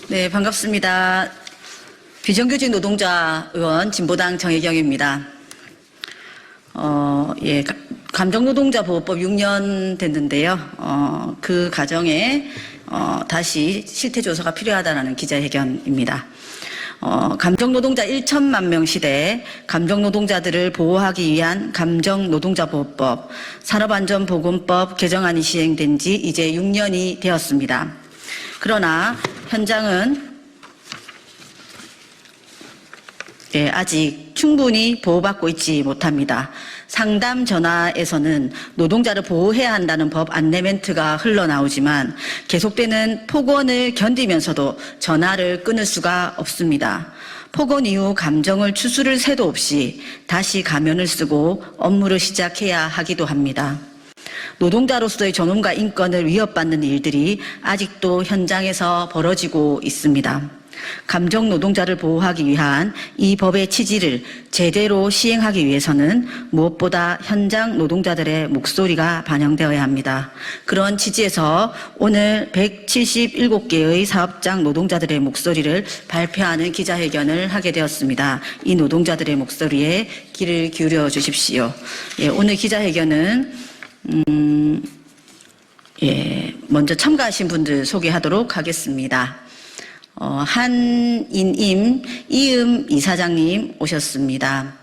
네, 반갑습니다. 비정규직 노동자 의원 진보당 정혜경입니다. 감정노동자보호법 6년 됐는데요. 그 과정에 다시 실태조사가 필요하다는 기자회견입니다. 감정노동자 1천만 명 시대에 감정노동자들을 보호하기 위한 감정노동자보호법, 산업안전보건법 개정안이 시행된 지 이제 6년이 되었습니다. 그러나 현장은 아직 충분히 보호받고 있지 못합니다. 상담 전화에서는 노동자를 보호해야 한다는 법 안내 멘트가 흘러나오지만 계속되는 폭언을 견디면서도 전화를 끊을 수가 없습니다. 폭언 이후 감정을 추스를 새도 없이 다시 가면을 쓰고 업무를 시작해야 하기도 합니다. 노동자로서의 존엄과 인권을 위협받는 일들이 아직도 현장에서 벌어지고 있습니다. 감정 노동자를 보호하기 위한 이 법의 취지를 제대로 시행하기 위해서는 무엇보다 현장 노동자들의 목소리가 반영되어야 합니다. 그런 취지에서 오늘 177개의 사업장 노동자들의 목소리를 발표하는 기자회견을 하게 되었습니다. 이 노동자들의 목소리에 귀를 기울여 주십시오. 오늘 기자회견은 먼저 참가하신 분들 소개하도록 하겠습니다. 한인임 이음 이사장님 오셨습니다.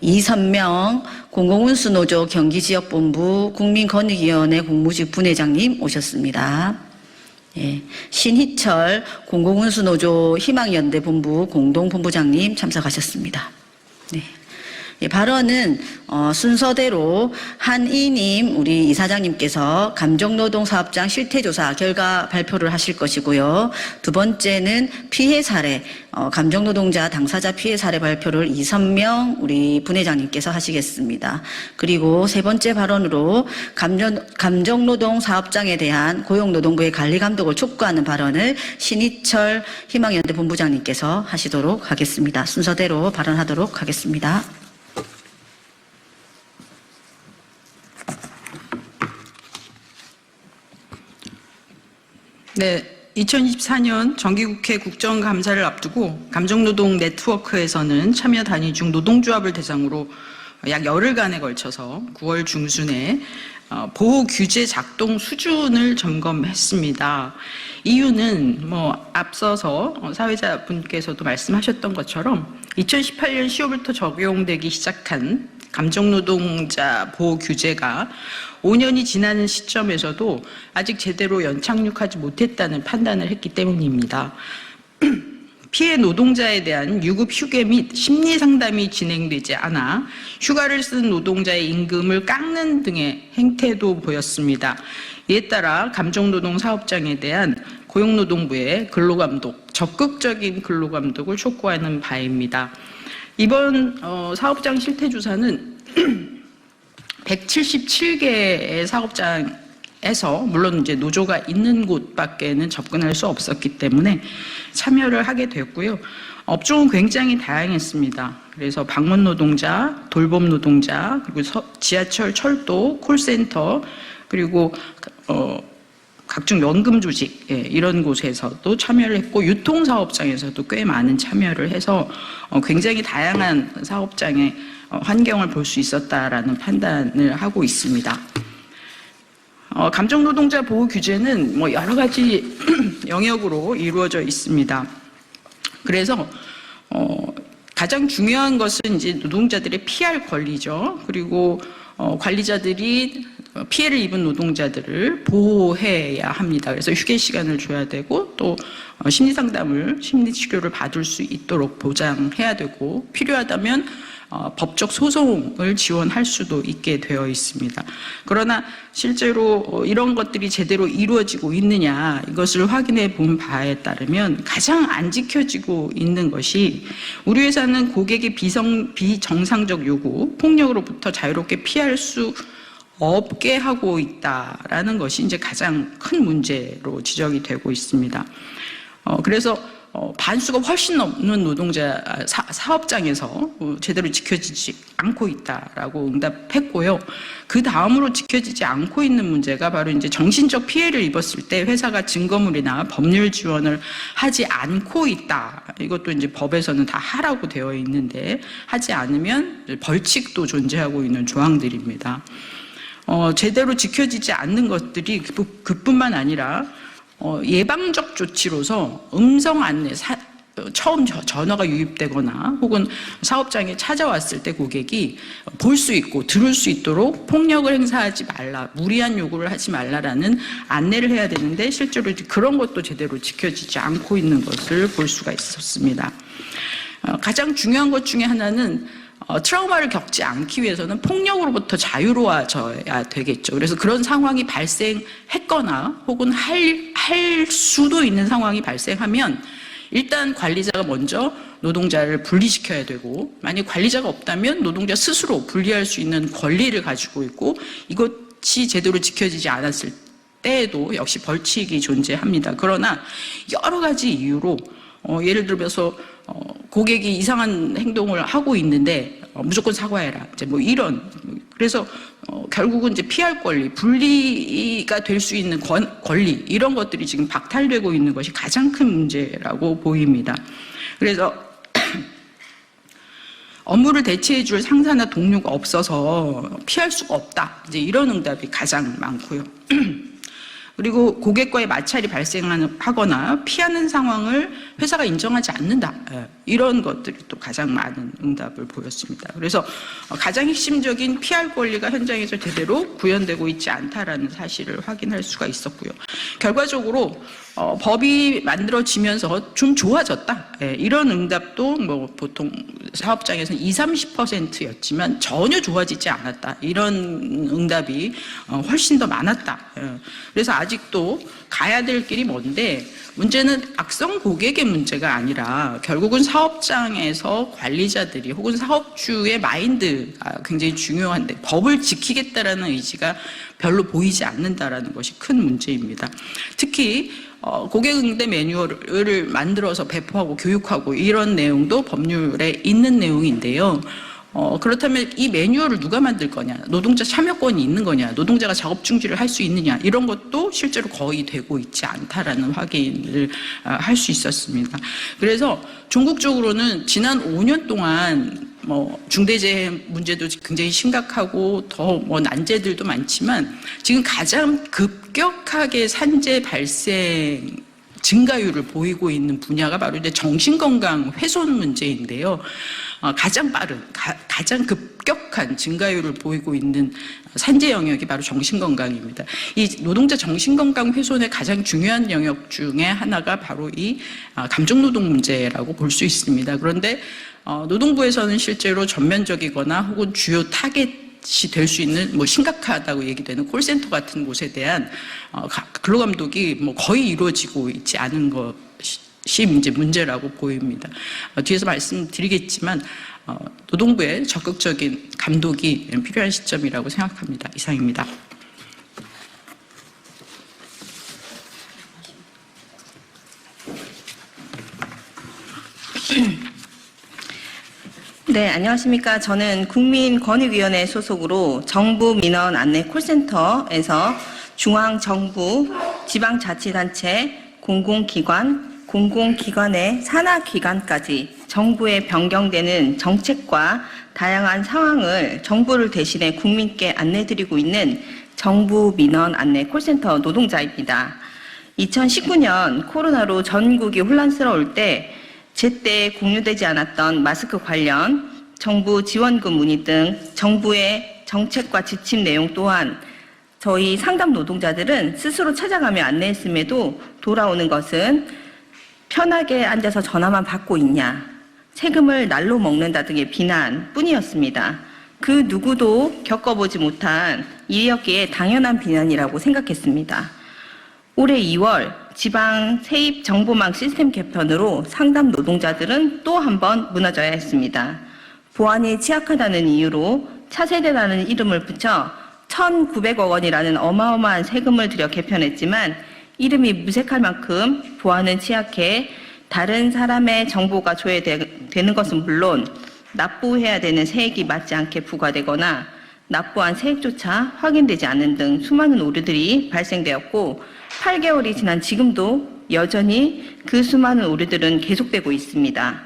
이선명 공공운수노조 경기지역본부 국민권익위원회 공무직 분회장님 오셨습니다. 신희철 공공운수노조 희망연대 본부 공동본부장님 참석하셨습니다. 발언은 순서대로 한이님 우리 이사장님께서 감정노동사업장 실태조사 결과 발표를 하실 것이고요. 두 번째는 피해 사례, 감정노동자 당사자 피해 사례 발표를 이선명 우리 분회장님께서 하시겠습니다. 그리고 세 번째 발언으로 감정노동사업장에 대한 고용노동부의 관리감독을 촉구하는 발언을 신희철 희망연대 본부장님께서 하시도록 하겠습니다. 순서대로 발언하도록 하겠습니다. 네, 2024년 정기국회 국정감사를 앞두고 감정노동 네트워크에서는 참여 단위 중 노동조합을 대상으로 약 열흘간에 걸쳐서 9월 중순에 보호 규제 작동 수준을 점검했습니다. 이유는 앞서서 사회자분께서도 말씀하셨던 것처럼 2018년 10월부터 적용되기 시작한 감정노동자 보호 규제가 5년이 지나는 시점에서도 아직 제대로 연착륙하지 못했다는 판단을 했기 때문입니다. 피해 노동자에 대한 유급 휴게 및 심리 상담이 진행되지 않아 휴가를 쓴 노동자의 임금을 깎는 등의 행태도 보였습니다. 이에 따라 감정노동 사업장에 대한 고용노동부의 근로감독, 적극적인 근로감독을 촉구하는 바입니다. 이번 사업장 실태조사는 177개의 사업장에서 물론 이제 노조가 있는 곳밖에는 접근할 수 없었기 때문에 참여를 하게 됐고요. 업종은 굉장히 다양했습니다. 그래서 방문 노동자, 돌봄 노동자, 그리고 지하철, 철도, 콜센터, 그리고 각종 연금 조직 이런 곳에서도 참여를 했고 유통사업장에서도 꽤 많은 참여를 해서 굉장히 다양한 사업장의 환경을 볼 수 있었다라는 판단을 하고 있습니다. 감정노동자 보호 규제는 여러 가지 영역으로 이루어져 있습니다. 그래서 가장 중요한 것은 이제 노동자들의 피할 권리죠. 그리고 관리자들이 피해를 입은 노동자들을 보호해야 합니다. 그래서 휴게 시간을 줘야 되고 또 심리상담을, 심리치료를 받을 수 있도록 보장해야 되고 필요하다면 법적 소송을 지원할 수도 있게 되어 있습니다. 그러나 실제로 이런 것들이 제대로 이루어지고 있느냐 이것을 확인해 본 바에 따르면 가장 안 지켜지고 있는 것이 우리 회사는 고객의 비정상적 요구, 폭력으로부터 자유롭게 피할 수 없게 하고 있다라는 것이 이제 가장 큰 문제로 지적이 되고 있습니다. 그래서 반수가 훨씬 넘는 노동자 사업장에서 제대로 지켜지지 않고 있다라고 응답했고요. 그 다음으로 지켜지지 않고 있는 문제가 바로 이제 정신적 피해를 입었을 때 회사가 증거물이나 법률 지원을 하지 않고 있다. 이것도 이제 법에서는 다 하라고 되어 있는데 하지 않으면 벌칙도 존재하고 있는 조항들입니다. 제대로 지켜지지 않는 것들이 그뿐만 아니라 예방적 조치로서 음성 안내, 처음 전화가 유입되거나 혹은 사업장에 찾아왔을 때 고객이 볼 수 있고 들을 수 있도록 폭력을 행사하지 말라, 무리한 요구를 하지 말라라는 안내를 해야 되는데 실제로 그런 것도 제대로 지켜지지 않고 있는 것을 볼 수가 있었습니다. 가장 중요한 것 중에 하나는 트라우마를 겪지 않기 위해서는 폭력으로부터 자유로워져야 되겠죠. 그래서 그런 상황이 발생했거나 혹은 할 수도 있는 상황이 발생하면 일단 관리자가 먼저 노동자를 분리시켜야 되고, 만약 관리자가 없다면 노동자 스스로 분리할 수 있는 권리를 가지고 있고, 이것이 제대로 지켜지지 않았을 때에도 역시 벌칙이 존재합니다. 그러나 여러 가지 이유로 예를 들어서 고객이 이상한 행동을 하고 있는데 무조건 사과해라. 이제 뭐 이런. 그래서 결국은 이제 피할 권리, 분리가 될 수 있는 권리 이런 것들이 지금 박탈되고 있는 것이 가장 큰 문제라고 보입니다. 그래서 업무를 대체해 줄 상사나 동료가 없어서 피할 수가 없다. 이제 이런 응답이 가장 많고요. 그리고 고객과의 마찰이 발생하거나 피하는 상황을 회사가 인정하지 않는다. 이런 것들이 또 가장 많은 응답을 보였습니다. 그래서 가장 핵심적인 피할 권리가 현장에서 제대로 구현되고 있지 않다라는 사실을 확인할 수가 있었고요. 결과적으로 법이 만들어지면서 좀 좋아졌다. 이런 응답도 뭐 보통 사업장에서는 20-30%였지만 전혀 좋아지지 않았다. 이런 응답이 훨씬 더 많았다. 그래서 아직도 가야 될 길이 먼데, 문제는 악성 고객의 문제가 아니라 결국은 사업장에서 관리자들이 혹은 사업주의 마인드가 굉장히 중요한데 법을 지키겠다라는 의지가 별로 보이지 않는다라는 것이 큰 문제입니다. 특히 고객 응대 매뉴얼을 만들어서 배포하고 교육하고 이런 내용도 법률에 있는 내용인데요. 그렇다면 이 매뉴얼을 누가 만들 거냐, 노동자 참여권이 있는 거냐, 노동자가 작업 중지를 할 수 있느냐, 이런 것도 실제로 거의 되고 있지 않다라는 확인을 할 수 있었습니다. 그래서 종국적으로는 지난 5년 동안 중대재해 문제도 굉장히 심각하고 더 난제들도 많지만 지금 가장 급격하게 산재 발생 증가율을 보이고 있는 분야가 바로 이제 정신건강 훼손 문제인데요. 가장 빠른, 가장 급격한 증가율을 보이고 있는 산재 영역이 바로 정신건강입니다. 이 노동자 정신건강 훼손의 가장 중요한 영역 중에 하나가 바로 이 감정노동 문제라고 볼 수 있습니다. 그런데 노동부에서는 실제로 전면적이거나 혹은 주요 타겟이 될 수 있는 심각하다고 얘기되는 콜센터 같은 곳에 대한 근로감독이 거의 이루어지고 있지 않은 것이 이제 문제라고 보입니다. 뒤에서 말씀드리겠지만 노동부의 적극적인 감독이 필요한 시점이라고 생각합니다. 이상입니다. 네, 안녕하십니까. 저는 국민권익위원회 소속으로 정부 민원 안내 콜센터에서 중앙정부, 지방자치단체, 공공기관의 산하기관까지 정부에 변경되는 정책과 다양한 상황을 정부를 대신해 국민께 안내드리고 있는 정부 민원 안내 콜센터 노동자입니다. 2019년 코로나로 전국이 혼란스러울 때 제때 공유되지 않았던 마스크 관련 정부 지원금 문의 등 정부의 정책과 지침 내용 또한 저희 상담 노동자들은 스스로 찾아가며 안내했음에도 돌아오는 것은 편하게 앉아서 전화만 받고 있냐, 세금을 날로 먹는다 등의 비난뿐이었습니다. 그 누구도 겪어보지 못한 일이었기에 당연한 비난이라고 생각했습니다. 올해 2월 지방 세입 정보망 시스템 개편으로 상담 노동자들은 또 한 번 무너져야 했습니다. 보안이 취약하다는 이유로 차세대라는 이름을 붙여 1,900억 원이라는 어마어마한 세금을 들여 개편했지만 이름이 무색할 만큼 보안은 취약해 다른 사람의 정보가 조회되는 것은 물론 납부해야 되는 세액이 맞지 않게 부과되거나 납부한 세액조차 확인되지 않는 등 수많은 오류들이 발생되었고 8개월이 지난 지금도 여전히 그 수많은 오류들은 계속되고 있습니다.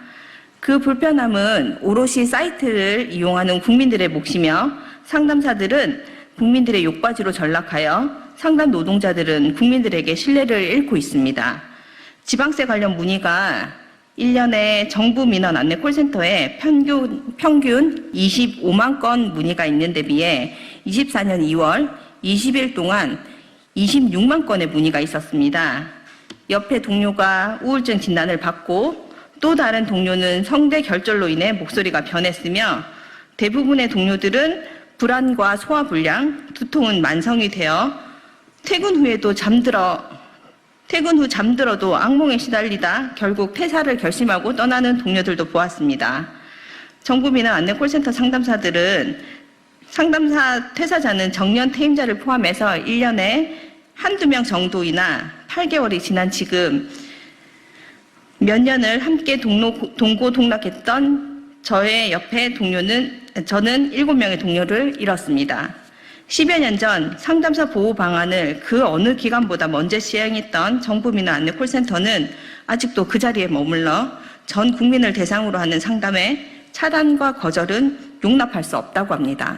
그 불편함은 오롯이 사이트를 이용하는 국민들의 몫이며 상담사들은 국민들의 욕받이로 전락하여 상담 노동자들은 국민들에게 신뢰를 잃고 있습니다. 지방세 관련 문의가 1년에 정부 민원 안내 콜센터에 평균 25만 건 문의가 있는데 비해 24년 2월 20일 동안 26만 건의 문의가 있었습니다. 옆에 동료가 우울증 진단을 받고 또 다른 동료는 성대 결절로 인해 목소리가 변했으며 대부분의 동료들은 불안과 소화불량, 두통은 만성이 되어 퇴근 후 잠들어도 악몽에 시달리다 결국 퇴사를 결심하고 떠나는 동료들도 보았습니다. 정부 민원 안내 콜센터 상담사들은 상담사 퇴사자는 정년 퇴임자를 포함해서 1년에 한두 명 정도이나 8개월이 지난 지금 몇 년을 함께 동고동락했던 저의 옆에 저는 7명의 동료를 잃었습니다. 10여 년 전 상담사 보호 방안을 그 어느 기관보다 먼저 시행했던 정부 민원 안내 콜센터는 아직도 그 자리에 머물러 전 국민을 대상으로 하는 상담의 차단과 거절은 용납할 수 없다고 합니다.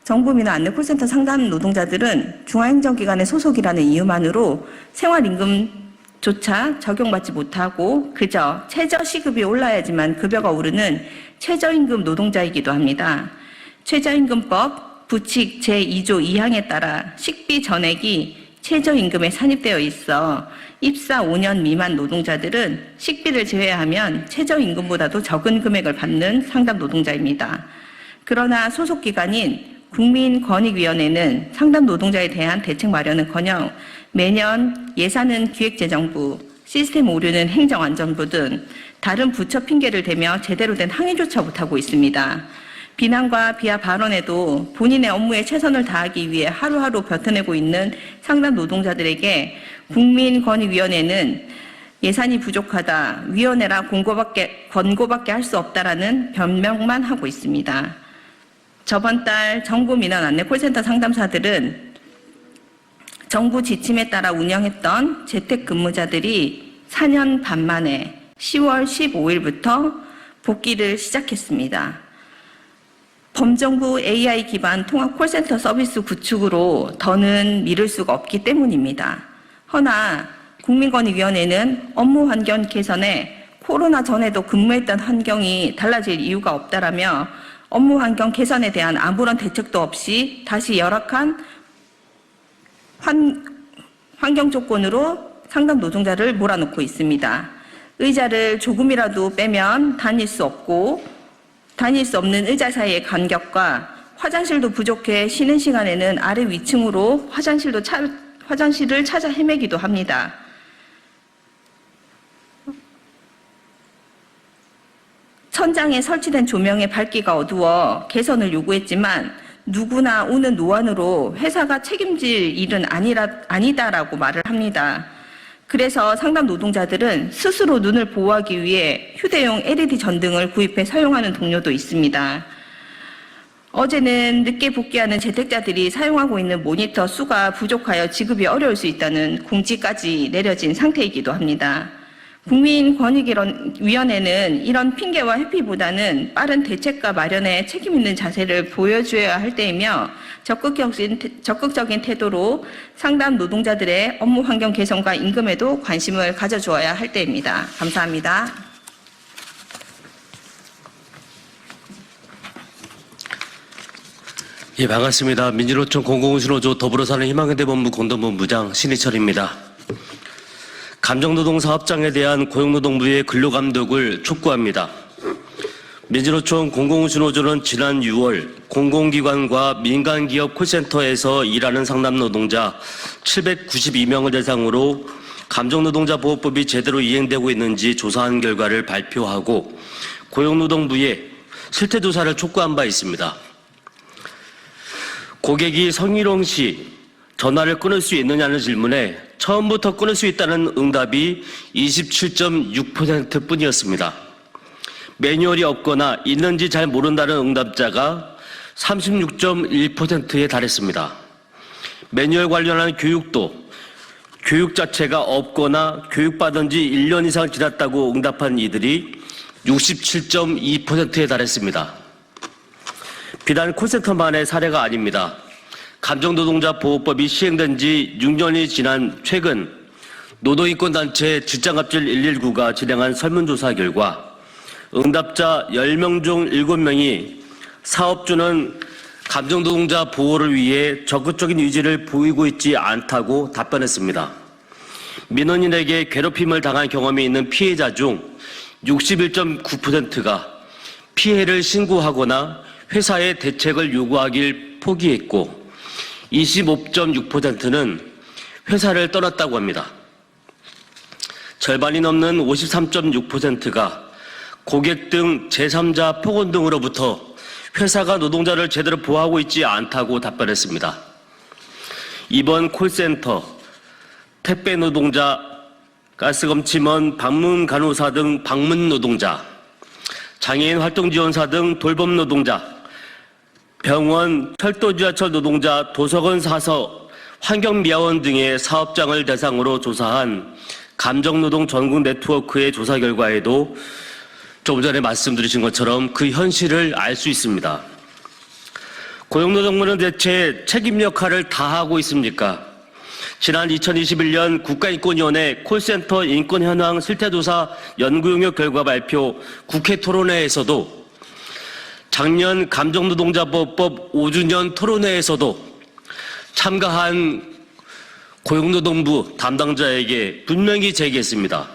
정부 민원 안내 콜센터 상담 노동자들은 중앙행정기관의 소속이라는 이유만으로 생활임금조차 적용받지 못하고 그저 최저시급이 올라야지만 급여가 오르는 최저임금 노동자이기도 합니다. 최저임금법 부칙 제2조 2항에 따라 식비 전액이 최저임금에 산입되어 있어 입사 5년 미만 노동자들은 식비를 제외하면 최저임금보다도 적은 금액을 받는 상담 노동자입니다. 그러나 소속기관인 국민권익위원회는 상담 노동자에 대한 대책 마련은커녕 매년 예산은 기획재정부, 시스템 오류는 행정안전부 등 다른 부처 핑계를 대며 제대로 된 항의조차 못하고 있습니다. 비난과 비하 발언에도 본인의 업무에 최선을 다하기 위해 하루하루 버텨내고 있는 상담 노동자들에게 국민권익위원회는 예산이 부족하다, 위원회라 권고밖에 할 수 없다라는 변명만 하고 있습니다. 저번 달 정부 민원 안내 콜센터 상담사들은 정부 지침에 따라 운영했던 재택근무자들이 4년 반 만에 10월 15일부터 복귀를 시작했습니다. 범정부 AI 기반 통합 콜센터 서비스 구축으로 더는 미룰 수가 없기 때문입니다. 허나 국민권익위원회는 업무 환경 개선에 코로나 전에도 근무했던 환경이 달라질 이유가 없다라며 업무 환경 개선에 대한 아무런 대책도 없이 다시 열악한 환경 조건으로 상담 노동자를 몰아넣고 있습니다. 의자를 조금이라도 빼면 다닐 수 없는 의자 사이의 간격과 화장실도 부족해 쉬는 시간에는 아래 위층으로 화장실을 찾아 헤매기도 합니다. 천장에 설치된 조명의 밝기가 어두워 개선을 요구했지만 누구나 오는 노안으로 회사가 책임질 일은 아니다라고 말을 합니다. 그래서 상담 노동자들은 스스로 눈을 보호하기 위해 휴대용 LED 전등을 구입해 사용하는 동료도 있습니다. 어제는 늦게 복귀하는 재택자들이 사용하고 있는 모니터 수가 부족하여 지급이 어려울 수 있다는 공지까지 내려진 상태이기도 합니다. 국민권익위원회는 이런 핑계와 회피보다는 빠른 대책과 마련에 책임 있는 자세를 보여줘야 할 때이며 적극적인 태도로 상담 노동자들의 업무 환경 개선과 임금에도 관심을 가져주어야 할 때입니다. 감사합니다. 예, 반갑습니다. 민주노총 공공신호조 더불어사는희망현대본부 공동본부장 신희철입니다. 감정노동 사업장에 대한 고용노동부의 근로감독을 촉구합니다. 민주노총 공공신호조는 지난 6월 공공기관과 민간기업 콜센터에서 일하는 상담노동자 792명을 대상으로 감정노동자보호법이 제대로 이행되고 있는지 조사한 결과를 발표하고 고용노동부에 실태조사를 촉구한 바 있습니다. 고객이 성희롱 시 전화를 끊을 수 있느냐는 질문에 처음부터 끊을 수 있다는 응답이 27.6% 뿐이었습니다. 매뉴얼이 없거나 있는지 잘 모른다는 응답자가 36.1%에 달했습니다. 매뉴얼 관련한 교육 자체가 없거나 교육받은 지 1년 이상 지났다고 응답한 이들이 67.2%에 달했습니다. 비단 콜센터만의 사례가 아닙니다. 감정노동자보호법이 시행된 지 6년이 지난 최근 노동인권단체 직장갑질 119가 진행한 설문조사 결과 응답자 10명 중 7명이 사업주는 감정노동자 보호를 위해 적극적인 의지를 보이고 있지 않다고 답변했습니다. 민원인에게 괴롭힘을 당한 경험이 있는 피해자 중 61.9%가 피해를 신고하거나 회사에 대책을 요구하길 포기했고 25.6%는 회사를 떠났다고 합니다. 절반이 넘는 53.6%가 고객 등 제3자 폭언 등으로부터 회사가 노동자를 제대로 보호하고 있지 않다고 답변했습니다. 이번 콜센터, 택배 노동자, 가스검침원, 방문 간호사 등 방문 노동자, 장애인 활동지원사 등 돌봄 노동자, 병원, 철도 지하철 노동자, 도서관 사서, 환경미화원 등의 사업장을 대상으로 조사한 감정노동 전국 네트워크의 조사 결과에도 조금 전에 말씀드리신 것처럼 그 현실을 알 수 있습니다. 고용노동부는 대체 책임 역할을 다 하고 있습니까? 지난 2021년 국가인권위원회 콜센터 인권 현황 실태조사 연구용역 결과 발표 국회 토론회에서도 작년 감정노동자보호법 5주년 토론회에서도 참가한 고용노동부 담당자에게 분명히 제기했습니다.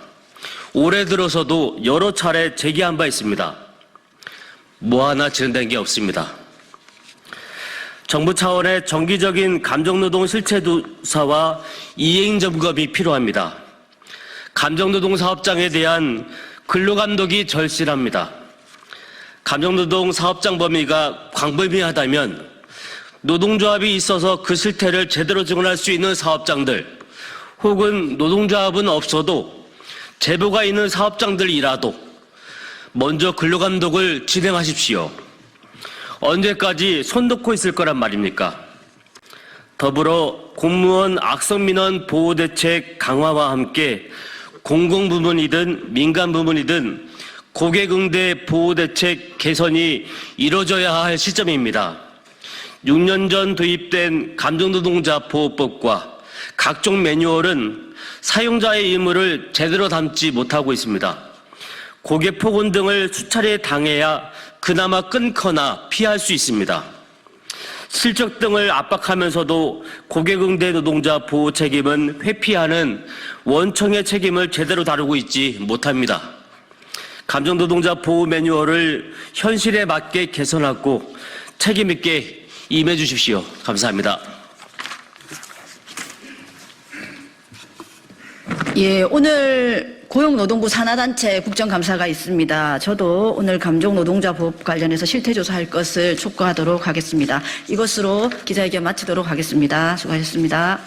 올해 들어서도 여러 차례 제기한 바 있습니다. 뭐 하나 진행된 게 없습니다. 정부 차원의 정기적인 감정노동 실태조사와 이행점검이 필요합니다. 감정노동 사업장에 대한 근로감독이 절실합니다. 감정노동 사업장 범위가 광범위하다면 노동조합이 있어서 그 실태를 제대로 증언할 수 있는 사업장들 혹은 노동조합은 없어도 제보가 있는 사업장들이라도 먼저 근로감독을 진행하십시오. 언제까지 손 놓고 있을 거란 말입니까? 더불어 공무원 악성민원 보호대책 강화와 함께 공공부문이든 민간부문이든 고객응대 보호대책 개선이 이루어져야 할 시점입니다. 6년 전 도입된 감정노동자보호법과 각종 매뉴얼은 사용자의 의무를 제대로 담지 못하고 있습니다. 고객 폭언 등을 수차례 당해야 그나마 끊거나 피할 수 있습니다. 실적 등을 압박하면서도 고객응대 노동자 보호 책임은 회피하는 원청의 책임을 제대로 다루고 있지 못합니다. 감정노동자 보호 매뉴얼을 현실에 맞게 개선하고 책임 있게 임해 주십시오. 감사합니다. 예, 오늘 고용노동부 산하단체 국정감사가 있습니다. 저도 오늘 감정노동자보호법 관련해서 실태조사할 것을 촉구하도록 하겠습니다. 이것으로 기자회견 마치도록 하겠습니다. 수고하셨습니다.